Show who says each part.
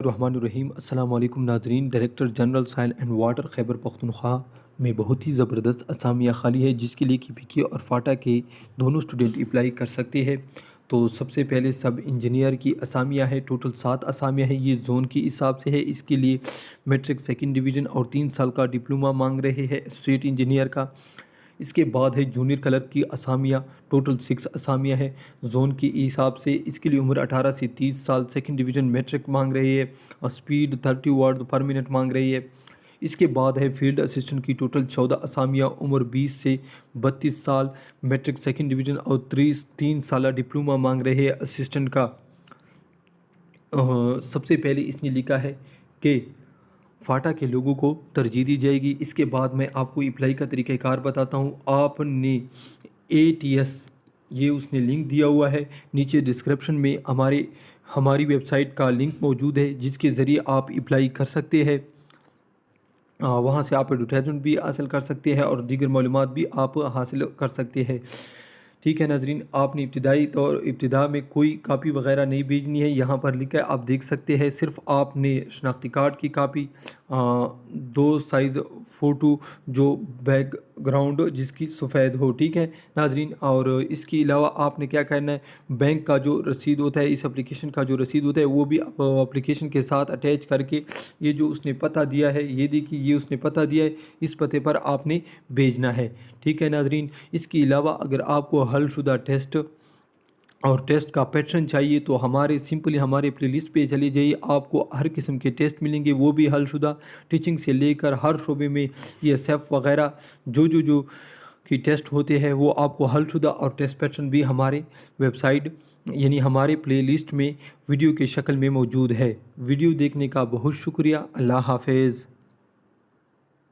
Speaker 1: الرحمن الرحیم السلام علیکم ناظرین۔ ڈائریکٹر جنرل سائل اینڈ واٹر خیبر پختونخوا میں بہت ہی زبردست اسامیہ خالی ہے جس کے لیے کہ PK اور فاٹا کے دونوں اسٹوڈنٹ اپلائی کر سکتے ہیں۔ تو سب سے پہلے سب انجینئر کی اسامیہ ہے، ٹوٹل 7 اسامیہ ہے، یہ زون کی حساب سے ہے۔ اس کے لیے میٹرک سیکنڈ ڈویژن اور 3 سال کا ڈپلومہ مانگ رہے ہیں اسٹریٹ انجینئر کا۔ اس کے بعد ہے جونیئر کلرک کی اسامیہ، ٹوٹل 6 اسامیہ ہے زون کی حساب سے۔ اس کے لیے عمر 18 سے 30 سال، سیکنڈ ڈویژن میٹرک مانگ رہی ہے اور سپیڈ 30 ورڈ پر منٹ مانگ رہی ہے۔ اس کے بعد ہے فیلڈ اسسٹنٹ کی ٹوٹل 14 اسامیہ، عمر 20 سے 32 سال، میٹرک سیکنڈ ڈویژن اور 3 سالہ ڈپلومہ مانگ رہے ہیں اسسٹنٹ کا۔ سب سے پہلے اس نے لکھا ہے کہ فاٹا کے لوگوں کو ترجیح دی جائے گی۔ اس کے بعد میں آپ کو اپلائی کا طریقہ کار بتاتا ہوں۔ آپ نے ATS یہ اس نے لنک دیا ہوا ہے، نیچے ڈسکرپشن میں ہماری ویب سائٹ کا لنک موجود ہے جس کے ذریعے آپ اپلائی کر سکتے ہیں۔ وہاں سے آپ ایڈورٹائزمنٹ بھی حاصل کر سکتے ہیں اور دیگر معلومات بھی آپ حاصل کر سکتے ہیں۔ ٹھیک ہے ناظرین، آپ نے ابتدا میں کوئی کاپی وغیرہ نہیں بھیجنی ہے، یہاں پر لکھا ہے آپ دیکھ سکتے ہیں۔ صرف آپ نے شناختی کارڈ کی کاپی، 2 سائز فوٹو جو بیک گراؤنڈ جس کی سفید ہو، ٹھیک ہے ناظرین۔ اور اس کے علاوہ آپ نے کیا کرنا ہے، بینک کا جو رسید ہوتا ہے، اس اپلیکیشن کا جو رسید ہوتا ہے وہ بھی اپلیکیشن کے ساتھ اٹیچ کر کے، یہ جو اس نے پتہ دیا ہے، یہ دیکھیے یہ اس نے پتہ دیا ہے، اس پتے پر آپ نے بھیجنا ہے، ٹھیک ہے ناظرین۔ اس کے علاوہ اگر آپ کو حل شدہ ٹیسٹ اور ٹیسٹ کا پیٹرن چاہیے تو ہمارے پلے لسٹ پہ چلے جائیے، آپ کو ہر قسم کے ٹیسٹ ملیں گے، وہ بھی حل شدہ، ٹیچنگ سے لے کر ہر شعبے میں یہ سیف وغیرہ جو کی ٹیسٹ ہوتے ہیں وہ آپ کو حل شدہ اور ٹیسٹ پیٹرن بھی ہمارے ویب سائٹ یعنی ہمارے پلے لسٹ میں ویڈیو کے شکل میں موجود ہے۔ ویڈیو دیکھنے کا بہت شکریہ، اللہ حافظ۔